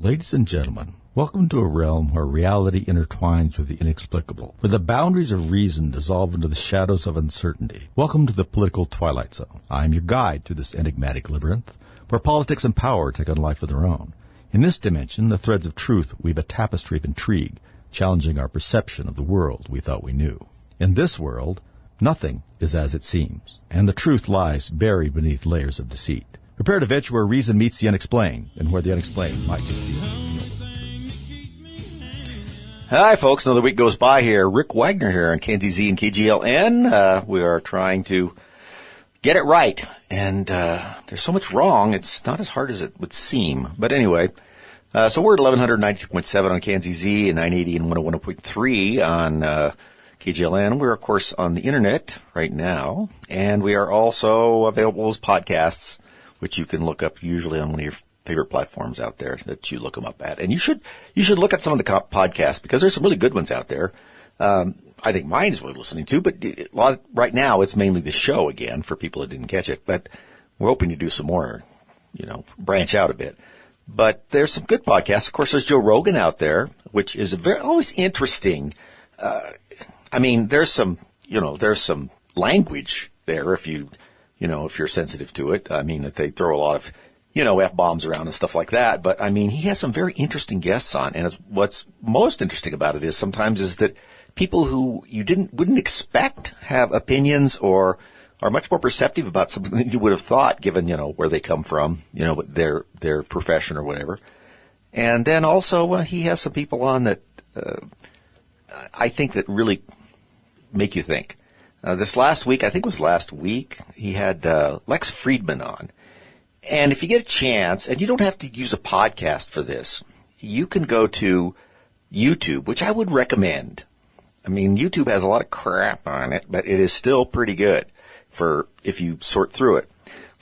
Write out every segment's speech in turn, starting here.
Ladies and gentlemen, welcome to a realm where reality intertwines with the inexplicable, where the boundaries of reason dissolve into the shadows of uncertainty. Welcome to the political twilight zone. I am your guide through this enigmatic labyrinth, where politics and power take on life of their own. In this dimension, the threads of truth weave a tapestry of intrigue, challenging our perception of the world we thought we knew. In this world, nothing is as it seems, and the truth lies buried beneath layers of deceit. Prepare to venture where reason meets the unexplained, and where the unexplained might just be. Hi, folks. Another week goes by here. Rick Wagner here on KNTZ and KGLN. We are trying to get it right, and there's so much wrong, it's not as hard as it would seem. But anyway, so we're at 1192.7 on KNTZ and 980 and 101.3 on KGLN. We're, of course, on the internet right now, and we are also available as podcasts, which you can look up usually on one of your favorite platforms out there that you look them up at. And you should look at some of the podcasts because there's some really good ones out there. I think mine is worth listening to, but right now it's mainly the show again for people that didn't catch it. But we're hoping to do some more, branch out a bit. But there's some good podcasts. Of course, there's Joe Rogan out there, which is always interesting. There's some language there if you're sensitive to it. That they throw a lot of, F-bombs around and stuff like that. But, he has some very interesting guests on. And what's most interesting about it is sometimes is that people who you wouldn't expect have opinions or are much more perceptive about something than you would have thought, given, where they come from, their profession or whatever. And then also he has some people on that I think that really make you think. This last week, I think it was last week, he had Lex Friedman on. And if you get a chance, and you don't have to use a podcast for this, you can go to YouTube, which I would recommend. YouTube has a lot of crap on it, but it is still pretty good for if you sort through it.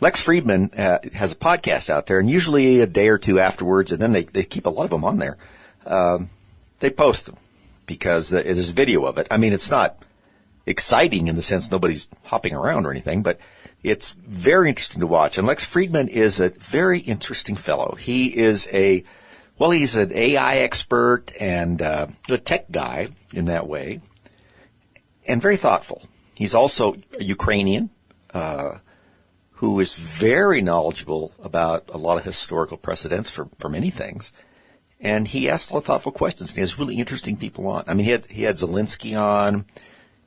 Lex Friedman has a podcast out there, and usually a day or two afterwards, and then they keep a lot of them on there. They post them because there's video of it. It's not exciting in the sense nobody's hopping around or anything, but it's very interesting to watch. And Lex Friedman is a very interesting fellow. He is he's an AI expert and a tech guy in that way, and very thoughtful. He's also a Ukrainian who is very knowledgeable about a lot of historical precedents for many things. And he asks a lot of thoughtful questions, and he has really interesting people on. He had Zelensky on.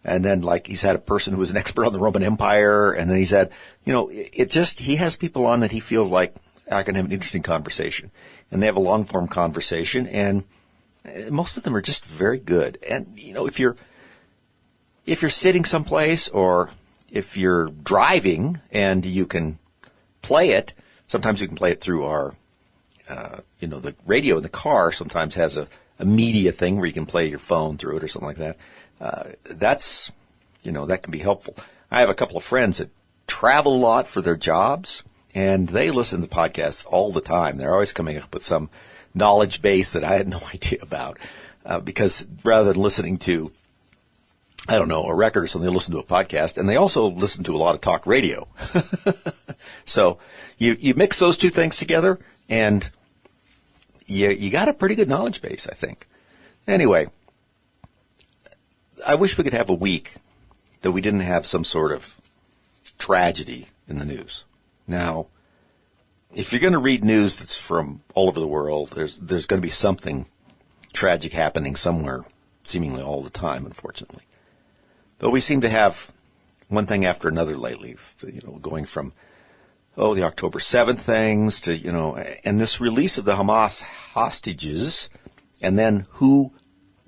And then, he's had a person who was an expert on the Roman Empire, and then he's had, he has people on that he feels like I can have an interesting conversation. And they have a long-form conversation, and most of them are just very good. And, if you're sitting someplace or if you're driving and you can play it, sometimes you can play it through our, the radio in the car sometimes has a media thing where you can play your phone through it or something like that. That can be helpful. I have a couple of friends that travel a lot for their jobs, and they listen to podcasts all the time. They're always coming up with some knowledge base that I had no idea about, because rather than listening to, a record or something, they listen to a podcast, and they also listen to a lot of talk radio. So you mix those two things together, and you got a pretty good knowledge base, I think. Anyway, I wish we could have a week that we didn't have some sort of tragedy in the news. Now, if you're going to read news that's from all over the world, there's going to be something tragic happening somewhere, seemingly all the time, unfortunately. But we seem to have one thing after another lately, going from, the October 7th things to, and this release of the Hamas hostages, and then who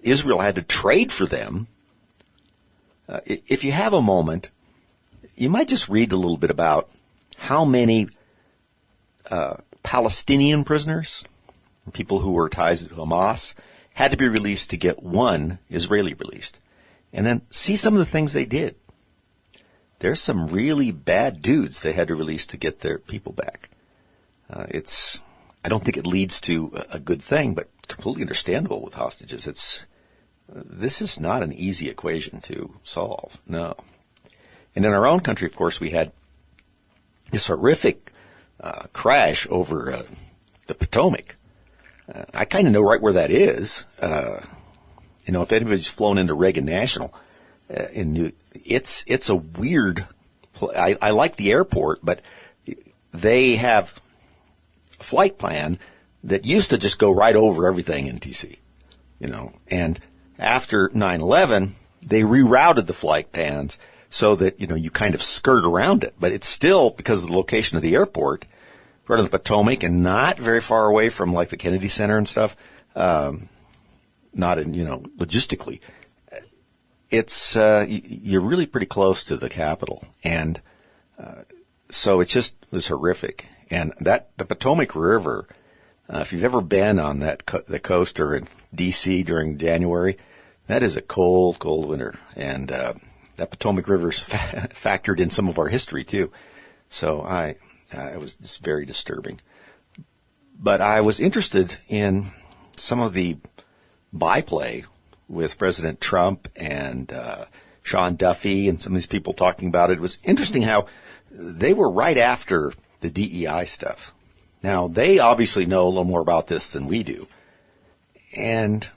Israel had to trade for them. If you have a moment, you might just read a little bit about how many Palestinian prisoners, people who were ties to Hamas, had to be released to get one Israeli released. And then see some of the things they did. There's some really bad dudes they had to release to get their people back. I don't think it leads to a good thing, but completely understandable with hostages. This is not an easy equation to solve, no. And in our own country, of course, we had this horrific crash over the Potomac. I kind of know right where that is. If anybody's flown into Reagan National, it's a weird. I like the airport, but they have a flight plan that used to just go right over everything in DC, and after 9/11, they rerouted the flight plans so that, you kind of skirt around it, but it's still, because of the location of the airport, right on the Potomac and not very far away from like the Kennedy Center and stuff, not in, logistically, it's, you're really pretty close to the Capitol. And, so it just was horrific. And the Potomac River, if you've ever been on the coast or in DC during January, that is a cold, cold winter. And, that Potomac River's factored in some of our history too. So it was just very disturbing. But I was interested in some of the byplay with President Trump and Sean Duffy and some of these people talking about it. It was interesting how they were right after the DEI stuff. Now, they obviously know a little more about this than we do. And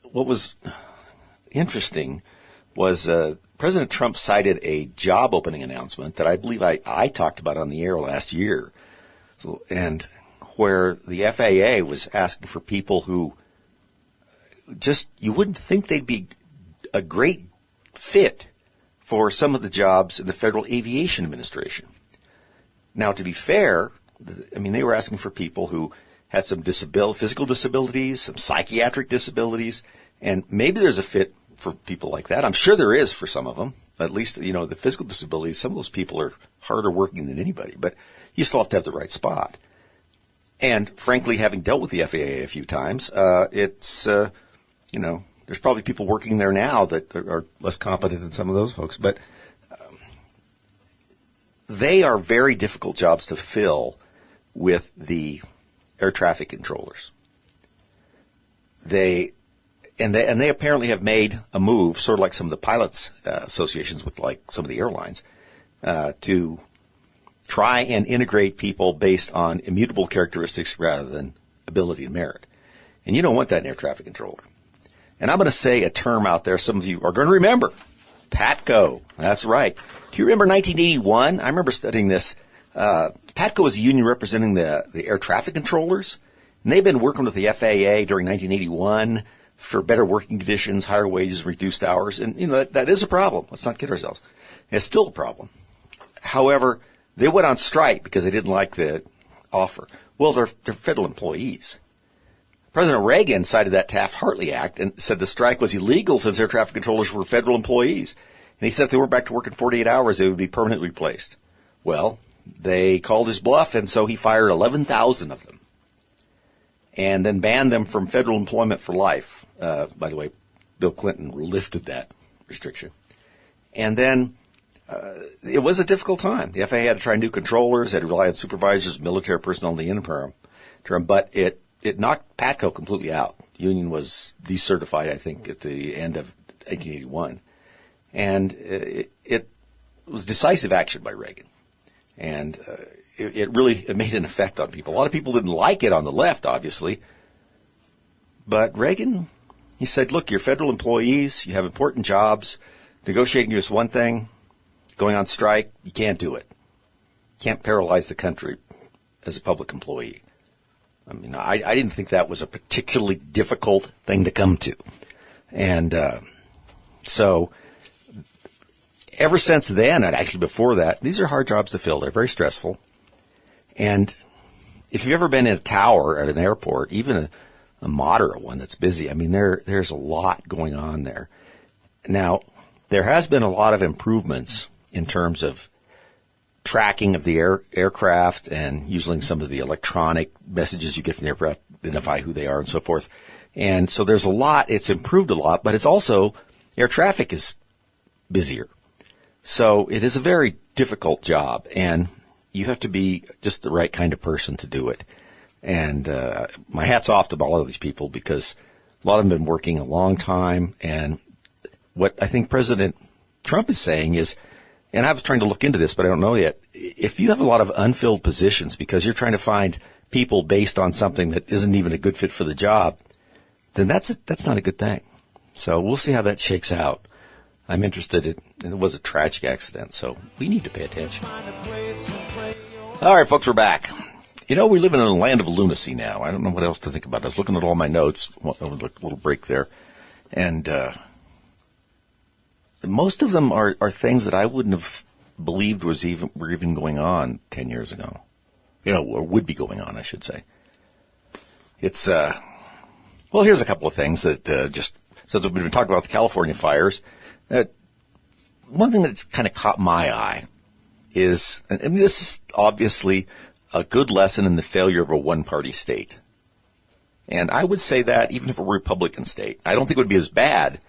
what was interesting was President Trump cited a job opening announcement that I believe I talked about on the air last year, and where the FAA was asking for people who just, you wouldn't think they'd be a great fit for some of the jobs in the Federal Aviation Administration. Now, to be fair, they were asking for people who had some physical disabilities, some psychiatric disabilities, and maybe there's a fit for people like that. I'm sure there is for some of them. At least, the physical disabilities, some of those people are harder working than anybody, but you still have to have the right spot. And frankly, having dealt with the FAA a few times, it's, there's probably people working there now that are less competent than some of those folks, but they are very difficult jobs to fill with the air traffic controllers. They apparently have made a move, sort of like some of the pilots' associations with like some of the airlines, to try and integrate people based on immutable characteristics rather than ability and merit. And you don't want that in air traffic controller. And I'm going to say a term out there some of you are going to remember. PATCO. That's right. Do you remember 1981? I remember studying this. PATCO was a union representing the air traffic controllers. And they've been working with the FAA during 1981 for better working conditions, higher wages, reduced hours. And, that is a problem. Let's not kid ourselves. It's still a problem. However, they went on strike because they didn't like the offer. Well, they're federal employees. President Reagan cited that Taft-Hartley Act and said the strike was illegal since air traffic controllers were federal employees. And he said if they weren't back to work in 48 hours, they would be permanently replaced. Well, they called his bluff, and so he fired 11,000 of them and then banned them from federal employment for life. By the way, Bill Clinton lifted that restriction. And then it was a difficult time. The FAA had to try new controllers, had to rely on supervisors, military personnel in the interim term, but it knocked PATCO completely out. The union was decertified, I think, at the end of 1981. And it was decisive action by Reagan. And it made an effect on people. A lot of people didn't like it on the left, obviously. But Reagan, he said, look, you're federal employees, you have important jobs. Negotiating is one thing. Going on strike, you can't do it. You can't paralyze the country as a public employee. I didn't think that was a particularly difficult thing to come to. And so ever since then, and actually before that, these are hard jobs to fill. They're very stressful. And if you've ever been in a tower at an airport, even a moderate one that's busy, there's a lot going on there. Now, there has been a lot of improvements in terms of tracking of the aircraft and using some of the electronic messages you get from the aircraft to identify who they are and so forth. And so there's a lot, it's improved a lot, but it's also, air traffic is busier. So it is a very difficult job, and you have to be just the right kind of person to do it. And my hat's off to all of these people, because a lot of them have been working a long time. And what I think President Trump is saying is, and I was trying to look into this, but I don't know yet, if you have a lot of unfilled positions because you're trying to find people based on something that isn't even a good fit for the job, then that's not a good thing. So we'll see how that shakes out. I'm interested in, and it was a tragic accident, so we need to pay attention. All right, folks, we're back. We live in a land of lunacy now. I don't know what else to think about. I was looking at all my notes over the little break there, and most of them are things that I wouldn't have believed were even going on 10 years ago. Or would be going on, I should say. It's, well, here's a couple of things that just, since we've been talking about the California fires, one thing that's kind of caught my eye is, and this is obviously a good lesson in the failure of a one-party state. And I would say that even if a Republican state, I don't think it would be as bad,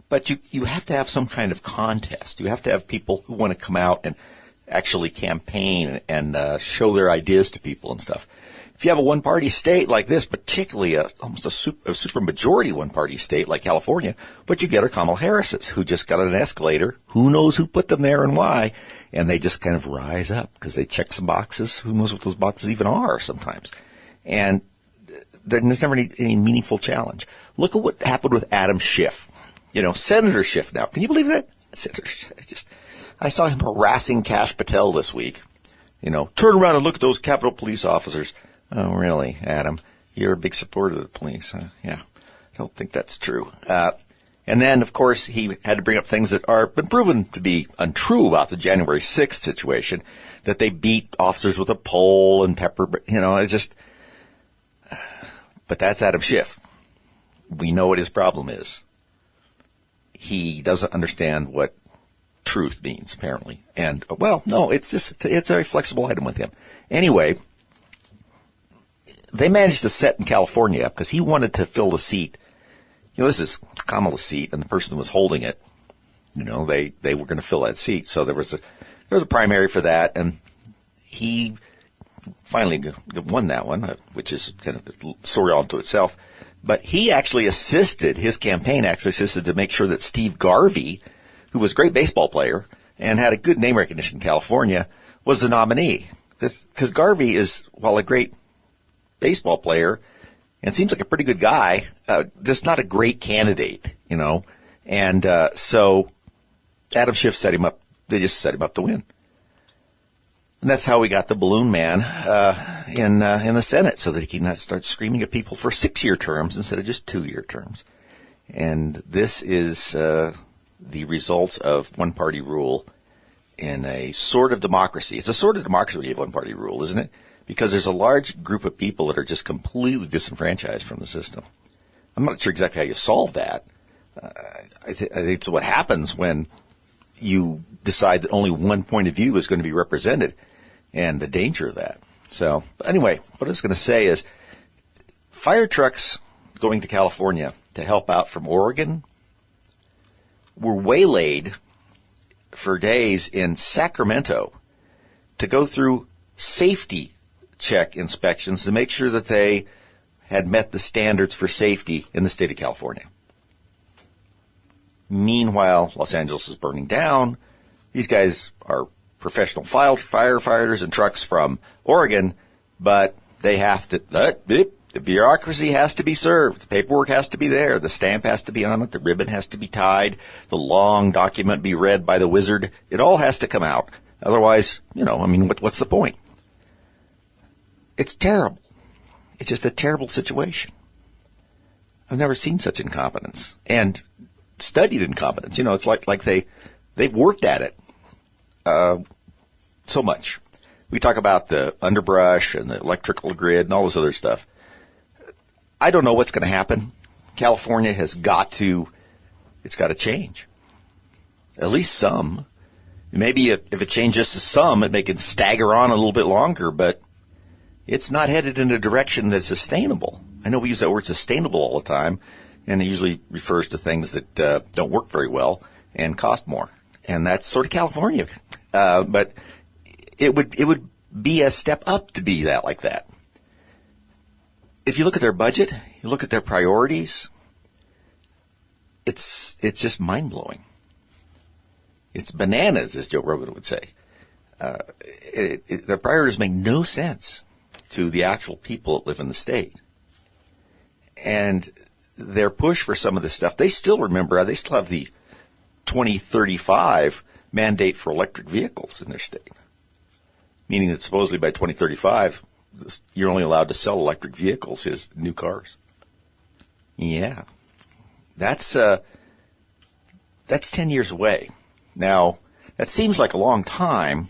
but you have to have some kind of contest. You have to have people who want to come out and actually campaign and show their ideas to people and stuff. If you have a one-party state like this, particularly almost a super majority one-party state like California, what you get are Kamala Harris's, who just got on an escalator. Who knows who put them there and why? And they just kind of rise up because they check some boxes. Who knows what those boxes even are sometimes? And there's never any meaningful challenge. Look at what happened with Adam Schiff. Senator Schiff now. Can you believe that? Senator Schiff, I saw him harassing Kash Patel this week. Turn around and look at those Capitol Police officers. Oh, really, Adam? You're a big supporter of the police, huh? Yeah. I don't think that's true. And then, of course, he had to bring up things that are been proven to be untrue about the January 6th situation, that they beat officers with a pole and pepper, but that's Adam Schiff. We know what his problem is. He doesn't understand what truth means, apparently. And, well, no, it's a very flexible item with him. Anyway, they managed to set in California up because he wanted to fill the seat. This is Kamala's seat, and the person who was holding it, they were going to fill that seat. So there was a primary for that, and he finally won that one, which is kind of a story all unto itself. But he actually his campaign actually assisted to make sure that Steve Garvey, who was a great baseball player and had a good name recognition in California, was the nominee. Because Garvey is, while a great baseball player and seems like a pretty good guy, just not a great candidate, And so Adam Schiff set him up. They just set him up to win. And that's how we got the balloon man in the Senate, so that he can not start screaming at people for 6-year terms instead of just 2-year terms. And this is the results of one-party rule in a sort of democracy. It's a sort of democracy when you have one-party rule, isn't it? Because there's a large group of people that are just completely disenfranchised from the system. I'm not sure exactly how you solve that. I think it's what happens when you decide that only one point of view is going to be represented, and the danger of that. So, anyway, what I was going to say is fire trucks going to California to help out from Oregon were waylaid for days in Sacramento to go through safety check inspections to make sure that they had met the standards for safety in the state of California. Meanwhile, Los Angeles is burning down. These guys are professional firefighters and trucks from Oregon, but they have to, the bureaucracy has to be served. The paperwork has to be there. The stamp has to be on it. The ribbon has to be tied. The long document be read by the wizard. It all has to come out. Otherwise, what's the point? It's terrible. It's just a terrible situation. I've never seen such incompetence and studied incompetence. It's like they've worked at it so much. We talk about the underbrush and the electrical grid and all this other stuff. I don't know what's going to happen. California it's got to change. At least some. Maybe if it changes to some, it may can stagger on a little bit longer, but it's not headed in a direction that's sustainable. I know we use that word sustainable all the time, and it usually refers to things that don't work very well and cost more. And that's sort of California. But it would be a step up to be that like that. If you look at their budget, you look at their priorities, it's just mind-blowing. It's bananas, as Joe Rogan would say. Their priorities make no sense. to the actual people that live in the state. And their push for some of this stuff, they still have the 2035 mandate for electric vehicles in their state. Meaning that supposedly by 2035, you're only allowed to sell electric vehicles as new cars. Yeah. That's 10 years away. Now, that seems like a long time,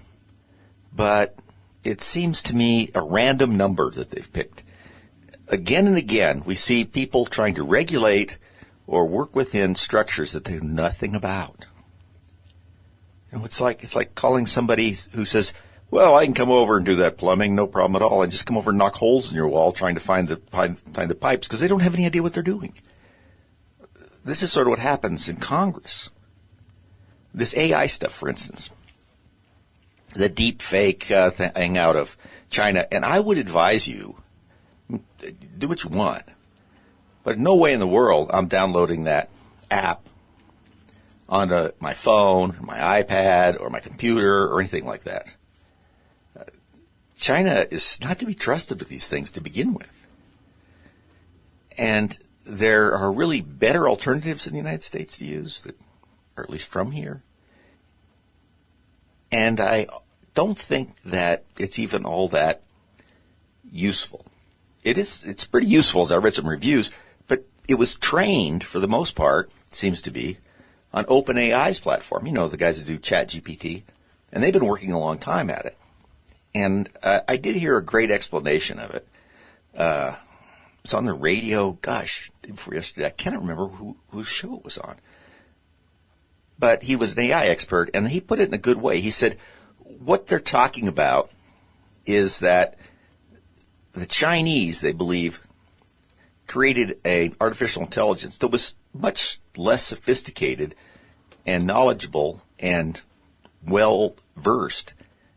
but it seems to me a random number that they've picked. Again and again, we see people trying to regulate or work within structures that they know nothing about. You know, it's like calling somebody who says, well, I can come over and do that plumbing, no problem at all, and just come over and knock holes in your wall trying to find the pipes, because they don't have any idea what they're doing. This is sort of what happens in Congress. This AI stuff, for instance, the deep fake thing out of China, and I would advise you, do what you want, but in no way in the world I'm downloading that app onto my phone, or my iPad, or my computer, or anything like that. China is not to be trusted with these things to begin with. And there are really better alternatives in the United States to use, that are at least from here. And I don't think that it's even all that useful. It's pretty useful, as I read some reviews, but it was trained, for the most part, it seems to be, on OpenAI's platform. You know, the guys that do ChatGPT. And they've been working a long time at it. And I did hear a great explanation of it. It's on the radio, before yesterday. I can't remember whose show it was on. But he was an AI expert, and he put it in a good way. He said, what they're talking about is that the Chinese, they believe, created an artificial intelligence that was much less sophisticated and knowledgeable and well-versed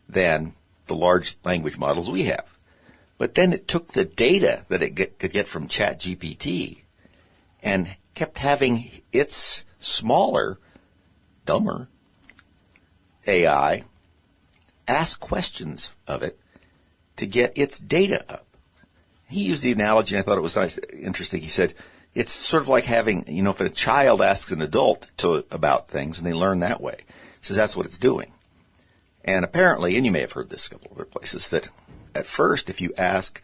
than the large language models we have. But then it took the data that it could get from ChatGPT and kept having its smaller, dumber AI ask questions of it to get its data up. He used the analogy, and I thought it was nice, interesting. He said, it's sort of like having, if a child asks an adult about things and they learn that way. He says that's what it's doing. And apparently, and you may have heard this a couple other places, that at first, if you ask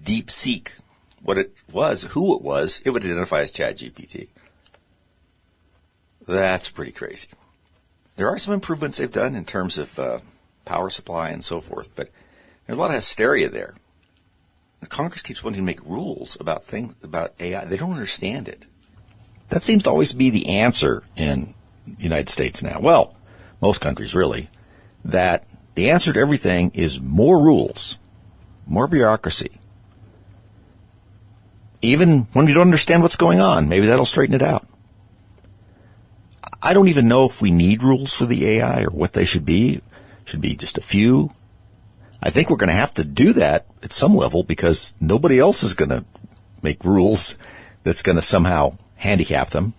DeepSeek what it was, who it was, it would identify as ChatGPT. That's pretty crazy. There are some improvements they've done in terms of power supply and so forth, but there's a lot of hysteria there. The Congress keeps wanting to make rules about things, about AI. They don't understand it. That seems to always be the answer in the United States now. Well, most countries really. That the answer to everything is more rules, more bureaucracy. Even when you don't understand what's going on, maybe that'll straighten it out. I don't even know if we need rules for the AI or what they should be. Should be just a few. I think we're going to have to do that at some level because nobody else is going to make rules that's going to somehow handicap them.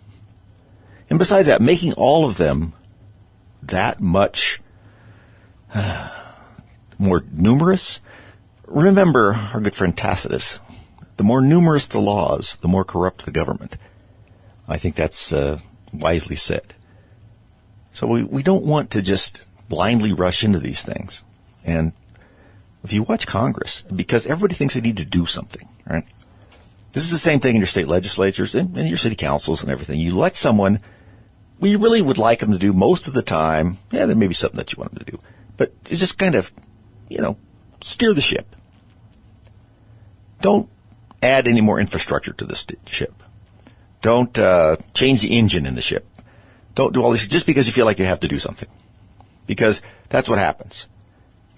And besides that, making all of them that much more numerous. Remember our good friend Tacitus. The more numerous the laws, the more corrupt the government. I think that's wisely said. So we don't want to just blindly rush into these things. And if you watch Congress, because everybody thinks they need to do something, right? This is the same thing in your state legislatures and your city councils and everything. You elect someone, you really would like them to do most of the time. Yeah, there may be something that you want them to do. But it's just kind of, steer the ship. Don't add any more infrastructure to this ship. Don't change the engine in the ship. Don't do all this just because you feel like you have to do something. Because that's what happens.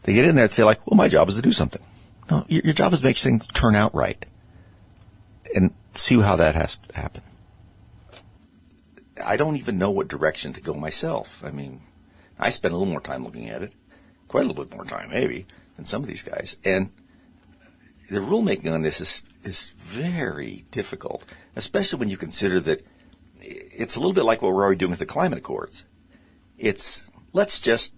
They get in there and feel like, well, my job is to do something. No, your job is to make things turn out right. And see how that has to happen. I don't even know what direction to go myself. I mean, I spend a little more time looking at it. Quite a little bit more time, maybe, than some of these guys. And the rulemaking on this is very difficult, especially when you consider that it's a little bit like what we're already doing with the climate accords. It's, let's just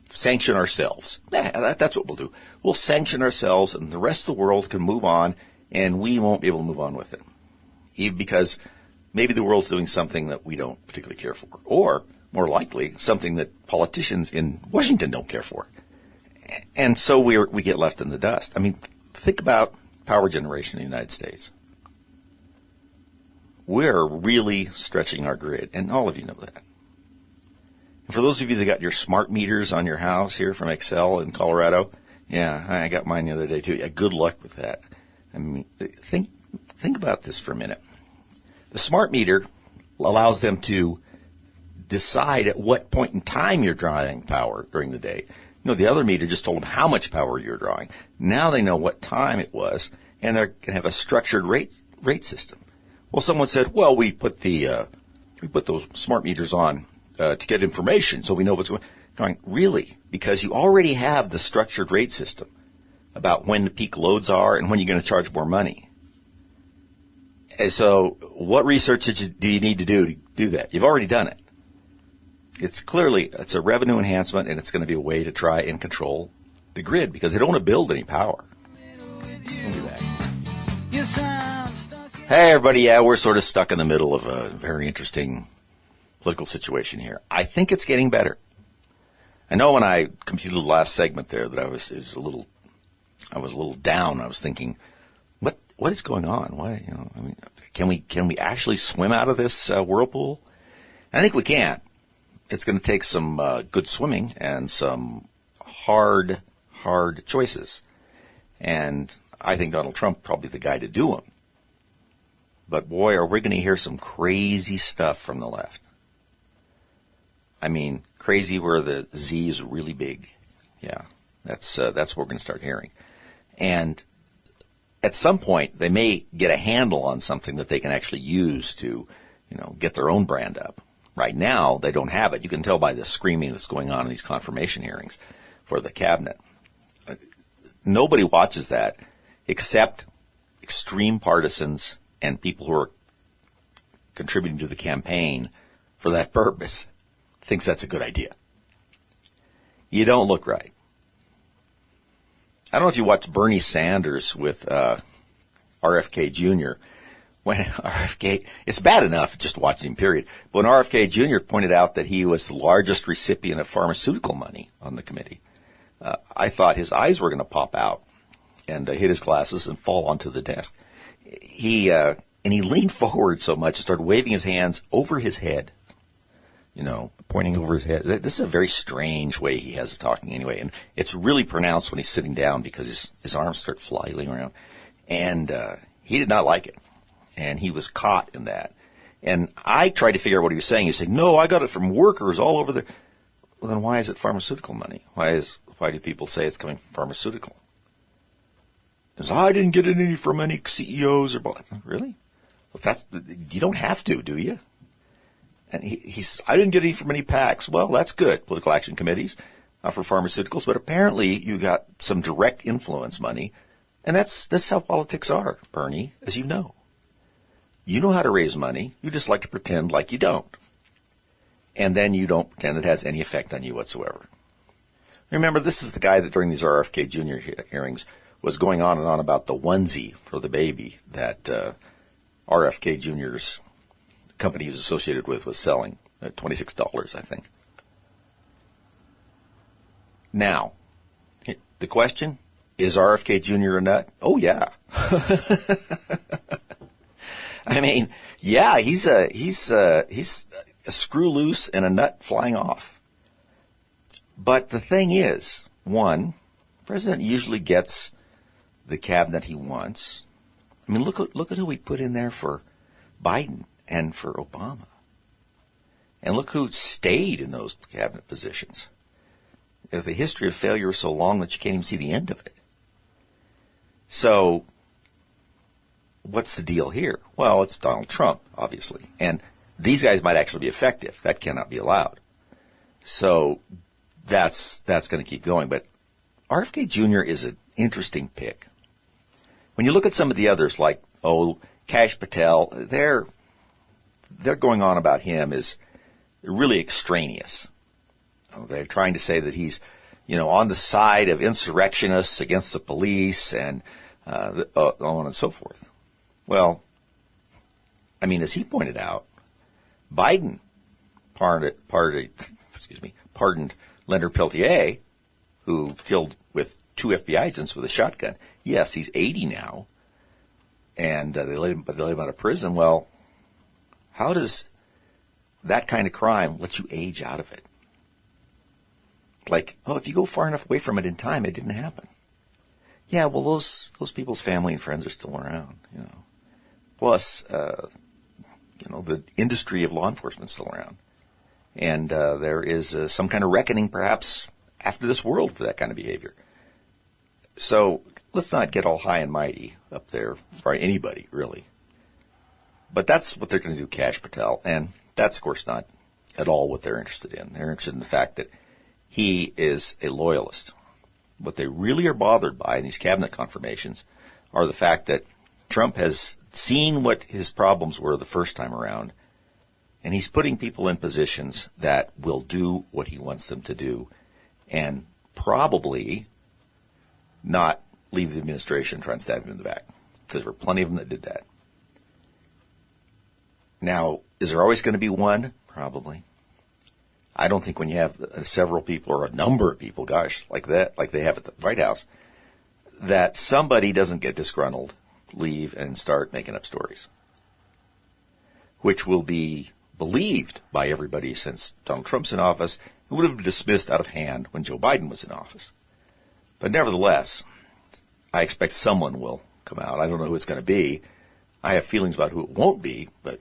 sanction ourselves. That's what we'll do. We'll sanction ourselves, and the rest of the world can move on, and we won't be able to move on with it. Even because maybe the world's doing something that we don't particularly care for, or more likely, something that politicians in Washington don't care for. And so we get left in the dust. I mean, think about power generation in the United States. We're really stretching our grid, and all of you know that. And for those of you that got your smart meters on your house here from Excel in Colorado, yeah, I got mine the other day too. Yeah, good luck with that. I mean, think about this for a minute. The smart meter allows them to decide at what point in time you're drawing power during the day. You know, the other meter just told them how much power you're drawing. Now they know what time it was, and they're going to have a structured rate system. Well, someone said, well, we put those smart meters on to get information, so we know what's going on. Really? Because you already have the structured rate system about when the peak loads are and when you're going to charge more money. And so what research do you need to do that? You've already done it. It's a revenue enhancement, and it's going to be a way to try and control the grid because they don't want to build any power. We'll do that. Hey, everybody. Yeah, we're sort of stuck in the middle of a very interesting political situation here. I think it's getting better. I know when I completed the last segment there that I was a little down. I was thinking, what is going on? Why, I mean, can we actually swim out of this whirlpool? I think we can. It's going to take some good swimming and some hard choices. And I think Donald Trump probably the guy to do them. But boy, are we going to hear some crazy stuff from the left. I mean, crazy where the Z is really big. Yeah, that's what we're going to start hearing. And at some point, they may get a handle on something that they can actually use to, get their own brand up. Right now, they don't have it. You can tell by the screaming that's going on in these confirmation hearings for the cabinet. Nobody watches that except extreme partisans and people who are contributing to the campaign for that purpose. Thinks that's a good idea. You don't look right. I don't know if you watched Bernie Sanders with RFK Jr. When RFK, it's bad enough just watching him, period. But when RFK Jr. pointed out that he was the largest recipient of pharmaceutical money on the committee, I thought his eyes were going to pop out and hit his glasses and fall onto the desk. He leaned forward so much and started waving his hands over his head, pointing over his head. This is a very strange way he has of talking anyway, and it's really pronounced when he's sitting down because his arms start flailing around. And he did not like it, and he was caught in that. And I tried to figure out what he was saying. He said, no, I got it from workers all over there. Well, then why is it pharmaceutical money? Why do people say it's coming from pharmaceutical? Because I didn't get any from any CEOs or really? Well, you don't have to, do you? And I didn't get any from any PACs. Well, that's good. Political action committees, not for pharmaceuticals, but apparently you got some direct influence money, and that's how politics are, Bernie, as you know. You know how to raise money. You just like to pretend like you don't, and then you don't pretend it has any effect on you whatsoever. Remember, this is the guy that during these RFK Jr. hearings was going on and on about the onesie for the baby that RFK Jr.'s company he was associated with was selling at $26, I think. Now, the question, is RFK Jr. a nut? Oh, yeah. I mean, yeah, he's a screw loose and a nut flying off. But the thing is, one, the president usually gets the cabinet he wants. I mean, look at who we put in there for Biden and for Obama. And look who stayed in those cabinet positions. The history of failure is so long that you can't even see the end of it. So, what's the deal here? Well, it's Donald Trump, obviously. And these guys might actually be effective. That cannot be allowed. So, that's going to keep going. But RFK Jr. is an interesting pick. When you look at some of the others, like, Kash Patel, they're going on about him is really extraneous. They're trying to say that he's on the side of insurrectionists against the police and on and so forth. Well, as he pointed out, Biden pardoned Leonard Peltier, who killed with 2 FBI agents with a shotgun. Yes, he's 80 now, and they let him out of prison. Well, how does that kind of crime let you age out of it? Like, if you go far enough away from it in time, it didn't happen. Yeah, well, those people's family and friends are still around, Plus, the industry of law enforcement is still around. And there is some kind of reckoning, perhaps, after this world for that kind of behavior. So let's not get all high and mighty up there for anybody, really. But that's what they're going to do, Kash Patel. And that's, of course, not at all what they're interested in. They're interested in the fact that he is a loyalist. What they really are bothered by in these cabinet confirmations are the fact that Trump has seen what his problems were the first time around, and he's putting people in positions that will do what he wants them to do and probably not leave the administration and try and stab him in the back, because there were plenty of them that did that. Now, is there always going to be one? Probably. I don't think when you have several people or a number of people, like that, like they have at the White House, that somebody doesn't get disgruntled, leave, and start making up stories, which will be believed by everybody since Donald Trump's in office. It would have been dismissed out of hand when Joe Biden was in office. But nevertheless, I expect someone will come out. I don't know who it's going to be. I have feelings about who it won't be, but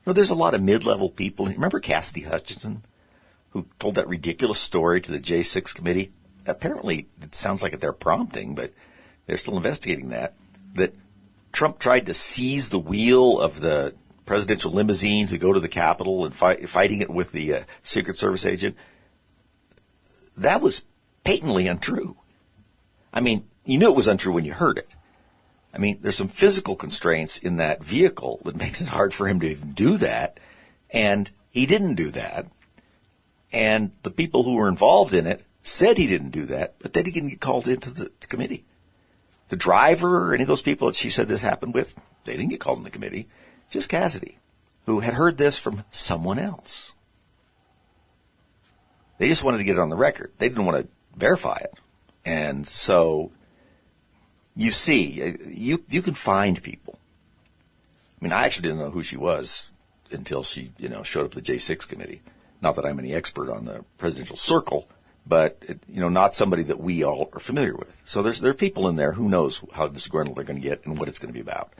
there's a lot of mid-level people. Remember Cassidy Hutchinson, who told that ridiculous story to the J6 committee? Apparently, it sounds like at their prompting, but they're still investigating that Trump tried to seize the wheel of the presidential limousine to go to the Capitol and fighting it with the Secret Service agent. That was patently untrue. You knew it was untrue when you heard it. There's some physical constraints in that vehicle that makes it hard for him to even do that, and he didn't do that. And the people who were involved in it said he didn't do that, but then he didn't get called into the committee. The driver or any of those people that she said this happened with, they didn't get called in the committee. Just Cassidy, who had heard this from someone else. They just wanted to get it on the record. They didn't want to verify it. And so, you see, you can find people. I actually didn't know who she was until she, showed up at the J6 committee. Not that I'm any expert on the presidential circle, but, not somebody that we all are familiar with. So there are people in there who knows how disgruntled they're going to get and what it's going to be about.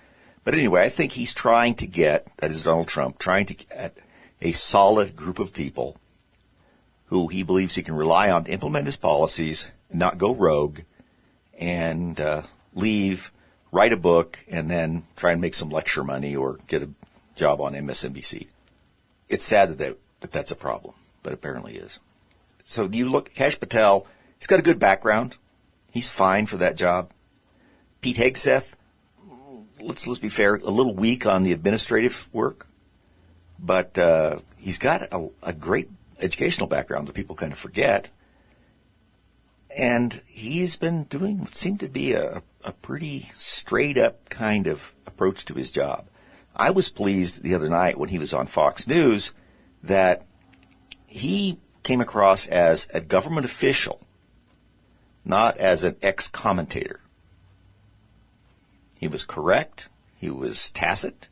But anyway, I think he's trying to get, that is Donald Trump, trying to get a solid group of people who he believes he can rely on to implement his policies and not go rogue and leave, write a book, and then try and make some lecture money or get a job on MSNBC. It's sad that that's a problem, but apparently is. So you look, Kash Patel, he's got a good background. He's fine for that job. Pete Hegseth, let's be fair, a little weak on the administrative work, but he's got a great educational background that people kind of forget. And he's been doing what seemed to be a pretty straight-up kind of approach to his job. I was pleased the other night when he was on Fox News that he came across as a government official, not as an ex-commentator. He was correct. He was tacit.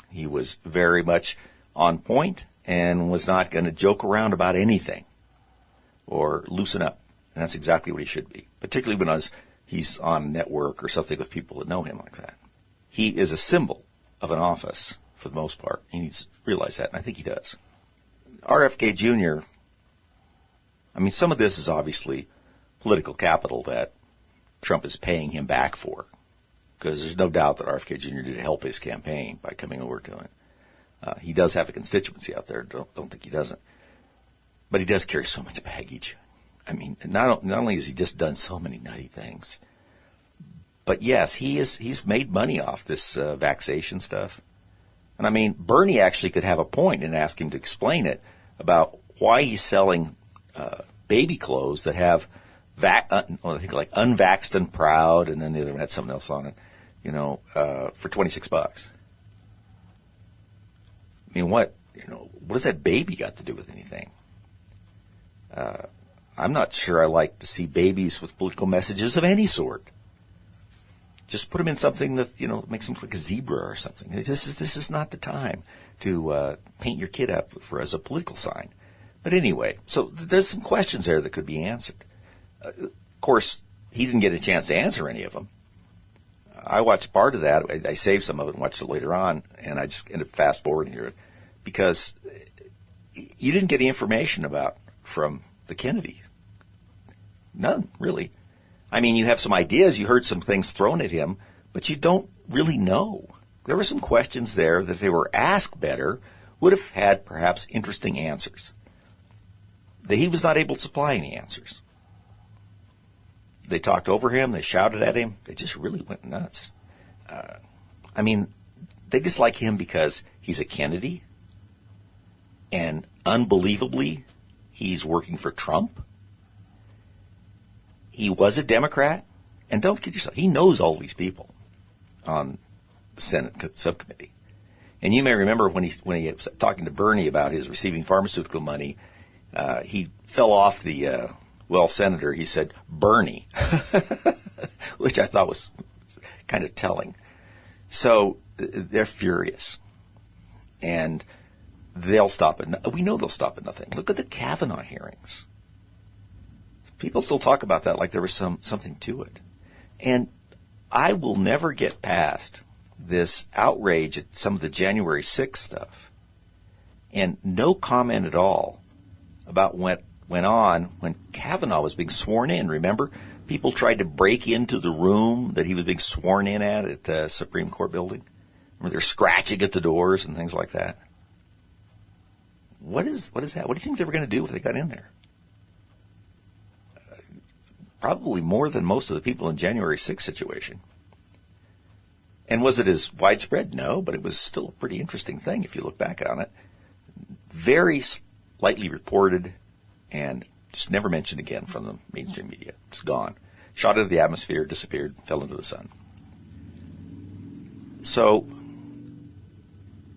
He was very much on point and was not going to joke around about anything or loosen up. And that's exactly what he should be, particularly when he's on a network or something with people that know him like that. He is a symbol of an office for the most part. He needs to realize that, and I think he does. RFK Jr., some of this is obviously political capital that Trump is paying him back for, because there's no doubt that RFK Jr. did help his campaign by coming over to him. He does have a constituency out there. Don't think he doesn't. But he does carry so much baggage. Not only has he just done so many nutty things, but yes, he's made money off this vaccination stuff. And Bernie actually could have a point and ask him to explain it about why he's selling baby clothes that have I think like unvaxxed and proud, and then the other one had something else on it, for $26. I mean, what does that baby got to do with anything? I'm not sure I like to see babies with political messages of any sort. Just put them in something that, makes them look like a zebra or something. This is not the time to paint your kid up as a political sign. But anyway, so there's some questions there that could be answered. Of course, he didn't get a chance to answer any of them. I watched part of that. I saved some of it and watched it later on, and I just ended up fast forwarding here because you didn't get any information from the Kennedy. None, really. I mean, you have some ideas, you heard some things thrown at him, but you don't really know. There were some questions there that if they were asked better, would have had perhaps interesting answers. He was not able to supply any answers. They talked over him, they shouted at him, they just really went nuts. They dislike him because he's a Kennedy, and unbelievably, he's working for Trump. He was a Democrat, and don't kid yourself, he knows all these people on the Senate subcommittee. And you may remember when he was talking to Bernie about his receiving pharmaceutical money, he fell off the, senator, he said, Bernie, which I thought was kind of telling. So they're furious, and they'll stop at, we know they'll stop at nothing. Look at the Kavanaugh hearings. People still talk about that like there was something to it. And I will never get past this outrage at some of the January 6th stuff, and no comment at all about what went on when Kavanaugh was being sworn in. Remember, people tried to break into the room that he was being sworn in at the Supreme Court building. Remember, they're scratching at the doors and things like that. What is that? What do you think they were going to do if they got in there? Probably more than most of the people in January 6th situation. And was it as widespread? No, but it was still a pretty interesting thing if you look back on it. Very lightly reported and just never mentioned again from the mainstream media. It's gone. Shot into the atmosphere, disappeared, fell into the sun. So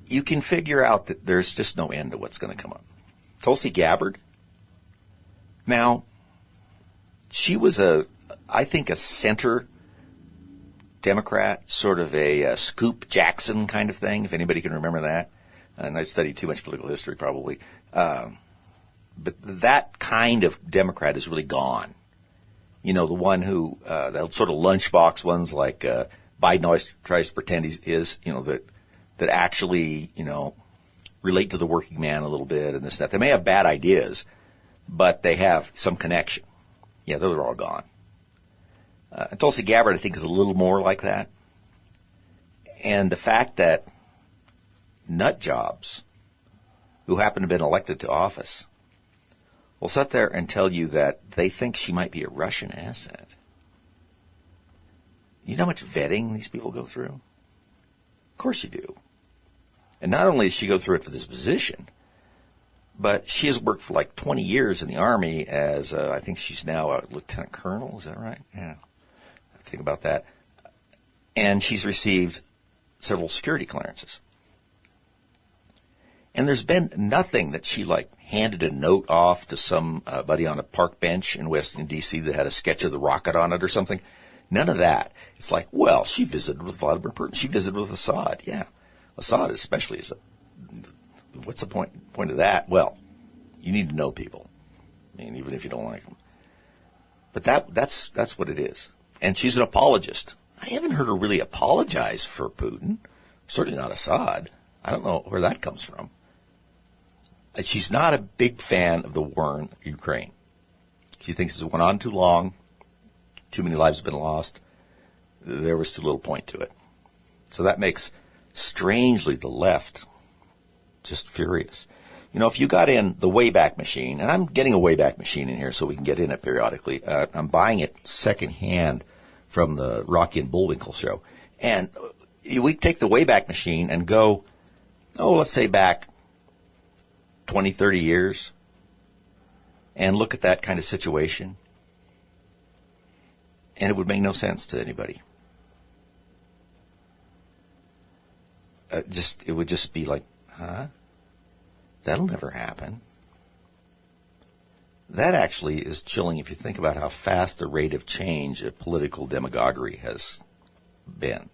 you can figure out that there's just no end to what's going to come up. Tulsi Gabbard. Now, she was I think a center Democrat, sort of a Scoop Jackson kind of thing, if anybody can remember that. And I've studied too much political history probably. But that kind of Democrat is really gone. The one who, that sort of lunchbox ones like Biden always tries to pretend he is, that actually, relate to the working man a little bit and this and that. They may have bad ideas, but they have some connection. Yeah, those are all gone. Tulsi Gabbard, I think, is a little more like that. And the fact that nut jobs who happen to have been elected to office will sit there and tell you that they think she might be a Russian asset. You know how much vetting these people go through? Of course you do. And not only does she go through it for this position, but she has worked for like 20 years in the Army as, I think she's now a lieutenant colonel. Is that right? Yeah. Think about that. And she's received several security clearances. And there's been nothing that she handed a note off to somebody on a park bench in Washington, D.C. that had a sketch of the rocket on it or something. None of that. It's like, well, she visited with Vladimir Putin. She visited with Assad. Yeah. Assad especially is what's the point of that? Well, you need to know people. I mean, even if you don't like them. But that's what it is. And she's an apologist. I haven't heard her really apologize for Putin. Certainly not Assad. I don't know where that comes from. She's not a big fan of the war in Ukraine. She thinks it went on too long. Too many lives have been lost. There was too little point to it. So that makes, strangely, the left just furious. If you got in the Wayback Machine, and I'm getting a Wayback Machine in here so we can get in it periodically. I'm buying it secondhand from the Rocky and Bullwinkle show. And we take the Wayback Machine and go, let's say back 20, 30 years, and look at that kind of situation. And it would make no sense to anybody. It would just be like, huh? That'll never happen. That actually is chilling if you think about how fast the rate of change of political demagoguery has been.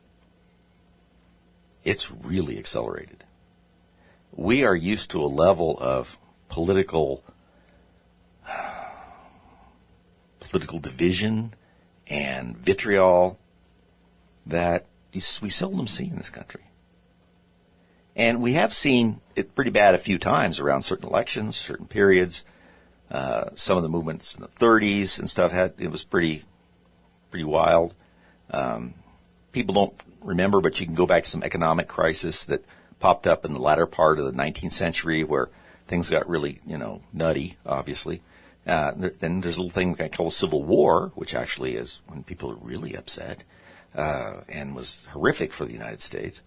It's really accelerated. We are used to a level of political division and vitriol that we seldom see in this country. And we have seen it pretty bad a few times around certain elections, certain periods. Some of the movements in the 30s and stuff it was pretty wild. People don't remember, but you can go back to some economic crisis that popped up in the latter part of the 19th century where things got really, nutty, obviously. Then there's a little thing I call Civil War, which actually is when people are really upset, and was horrific for the United States.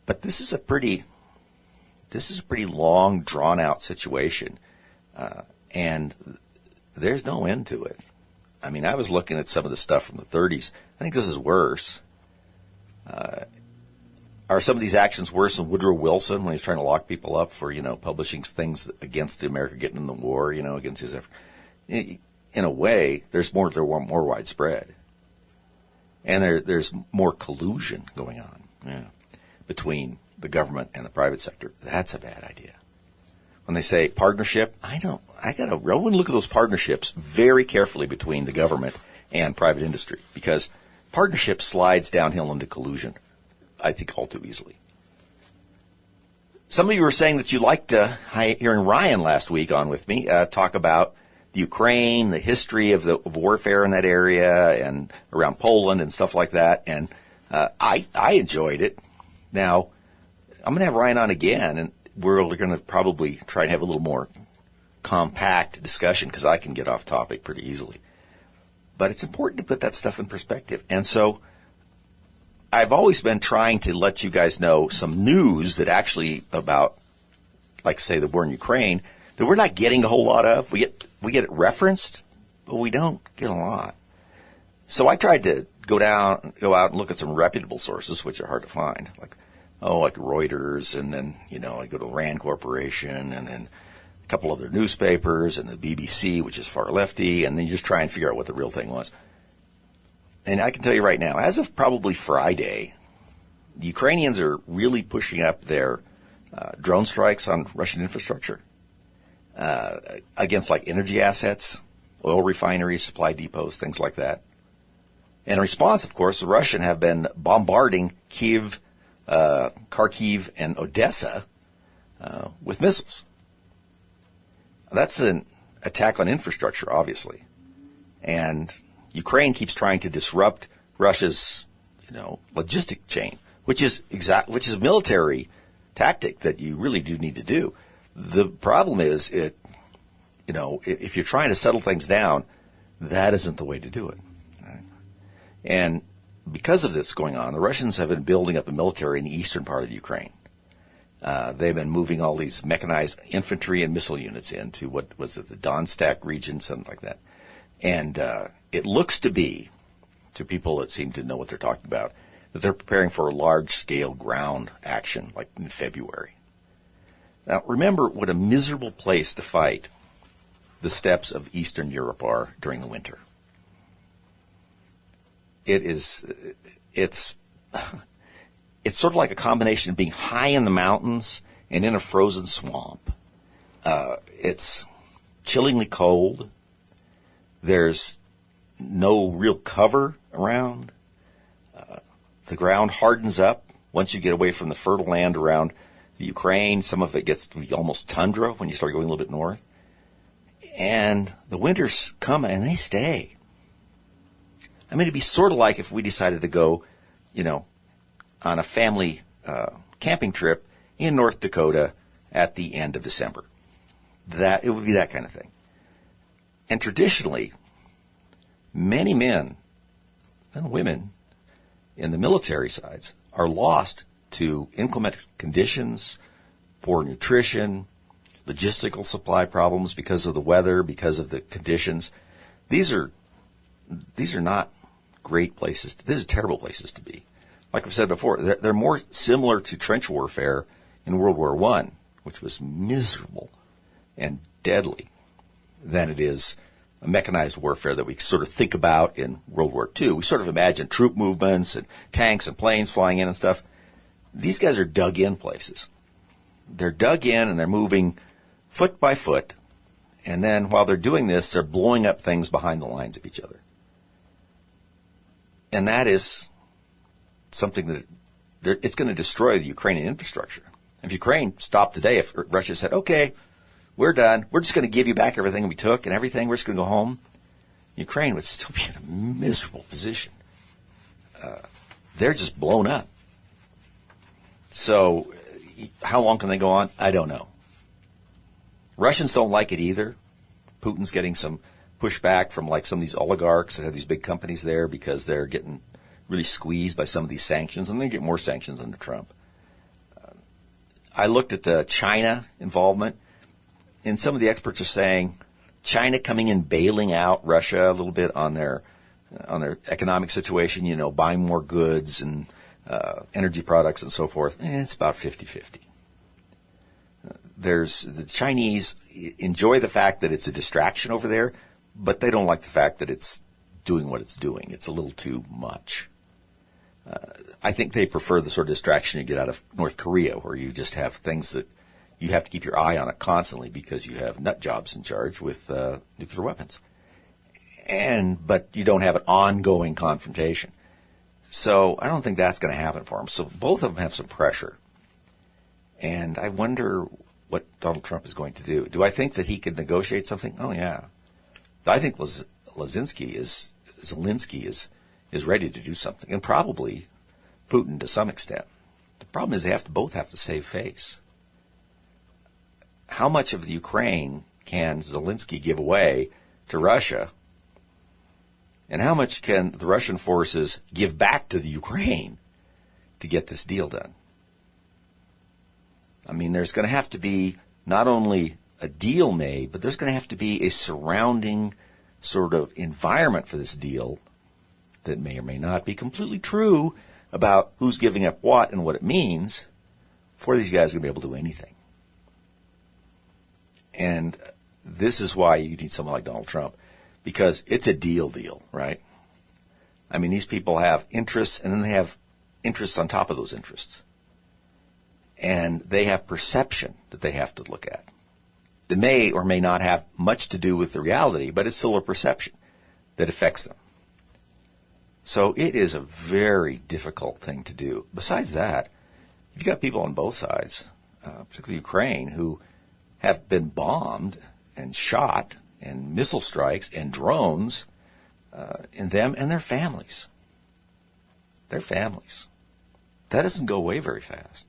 But this is a pretty long, drawn-out situation, and there's no end to it. I mean, I was looking at some of the stuff from the 30s. I think this is worse. Are some of these actions worse than Woodrow Wilson when he's trying to lock people up for, publishing things against America getting in the war, against his effort? In a way, they're more widespread. And there's more collusion going on between the government and the private sector. That's a bad idea. When they say partnership, I wouldn't look at those partnerships very carefully between the government and private industry, because partnership slides downhill into collusion, I think, all too easily. Some of you were saying that you liked hearing Ryan last week on with me talk about the Ukraine, the history of warfare in that area and around Poland and stuff like that, and I enjoyed it. Now, I'm going to have Ryan on again, and we're going to probably try and have a little more compact discussion because I can get off topic pretty easily. But it's important to put that stuff in perspective. And so I've always been trying to let you guys know some news that actually about, like, say, the war in Ukraine, that we're not getting a whole lot of. We get it referenced, but we don't get a lot. So I tried to go out and look at some reputable sources, which are hard to find, like Reuters, and then, I go to Rand Corporation, and then a couple other newspapers, and the BBC, which is far lefty, and then you just try and figure out what the real thing was. And I can tell you right now, as of probably Friday, the Ukrainians are really pushing up their drone strikes on Russian infrastructure against, like, energy assets, oil refineries, supply depots, things like that. And in response, of course, the Russians have been bombarding Kyiv, Kharkiv, and Odessa with missiles. That's an attack on infrastructure, obviously. And Ukraine keeps trying to disrupt Russia's, logistic chain, which is a military tactic that you really do need to do. The problem is if you're trying to settle things down, that isn't the way to do it. Right? And because of this going on, the Russians have been building up a military in the eastern part of the Ukraine. They've been moving all these mechanized infantry and missile units into what was it, the Donetsk region, something like that. And it looks to be, to people that seem to know what they're talking about, that they're preparing for a large-scale ground action, like in February. Now, remember what a miserable place to fight the steppes of Eastern Europe are during the winter. It's sort of like a combination of being high in the mountains and in a frozen swamp. It's chillingly cold. There's no real cover around. The ground hardens up once you get away from the fertile land around the Ukraine. Some of it gets to be almost tundra when you start going a little bit north. And the winters come and they stay. I mean, it'd be sort of like if we decided to go, on a family camping trip in North Dakota at the end of December. It would be that kind of thing. And traditionally, many men and women in the military sides are lost to inclement conditions, poor nutrition, logistical supply problems because of the weather, because of the conditions. These are these are not great places. These are terrible places to be. Like I've said before, they're more similar to trench warfare in World War I, which was miserable and deadly, than it is a mechanized warfare that we sort of think about in World War II. We sort of imagine troop movements and tanks and planes flying in and stuff. These guys are dug in places. They're dug in and they're moving foot by foot. And then while they're doing this, they're blowing up things behind the lines of each other. And that is something that it's going to destroy the Ukrainian infrastructure. If Ukraine stopped today, if Russia said, okay, we're done, we're just going to give you back everything we took and everything, we're just going to go home, Ukraine would still be in a miserable position. They're just blown up. So how long can they go on? I don't know. Russians don't like it either. Putin's getting some pushback from like some of these oligarchs that have these big companies there because they're getting really squeezed by some of these sanctions, and they get more sanctions under Trump. I looked at the China involvement, and some of the experts are saying China coming in, bailing out Russia a little bit on their economic situation, you know, buying more goods and energy products and so forth. It's about 50-50. The Chinese enjoy the fact that it's a distraction over there, but they don't like the fact that it's doing what it's doing. It's a little too much. I think they prefer the sort of distraction you get out of North Korea, where you just have things that you have to keep your eye on it constantly because you have nut jobs in charge with nuclear weapons. But you don't have an ongoing confrontation. So I don't think that's going to happen for them. So both of them have some pressure. And I wonder what Donald Trump is going to do. Do I think that he could negotiate something? Oh, yeah. I think Zelensky is ready to do something, and probably Putin to some extent. The problem is they both have to save face. How much of the Ukraine can Zelensky give away to Russia, and how much can the Russian forces give back to the Ukraine to get this deal done? I mean, there's going to have to be not only a deal made, but there's going to have to be a surrounding sort of environment for this deal that may or may not be completely true about who's giving up what and what it means for these guys to be able to do anything. And this is why you need someone like Donald Trump, because it's a deal, right? I mean, these people have interests, and then they have interests on top of those interests. And they have perception that they have to look at. That may or may not have much to do with the reality, but it's still a perception that affects them. So it is a very difficult thing to do. Besides that, you've got people on both sides, particularly Ukraine, who have been bombed and shot and missile strikes and drones in them and their families. Their families. That doesn't go away very fast.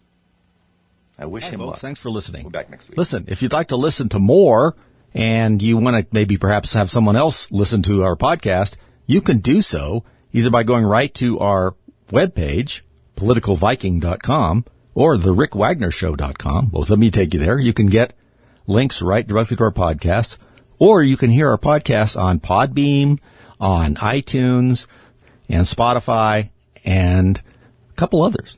I wish him luck. Thanks for listening. We'll be back next week. Listen, if you'd like to listen to more and you want to maybe perhaps have someone else listen to our podcast, you can do so either by going right to our webpage, politicalviking.com, or therickwagnershow.com. Both of them take you there. You can get links right directly to our podcast, or you can hear our podcast on Podbean, on iTunes, and Spotify, and a couple others.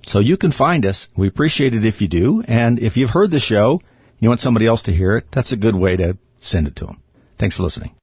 So you can find us. We appreciate it if you do. And if you've heard the show, you want somebody else to hear it, that's a good way to send it to them. Thanks for listening.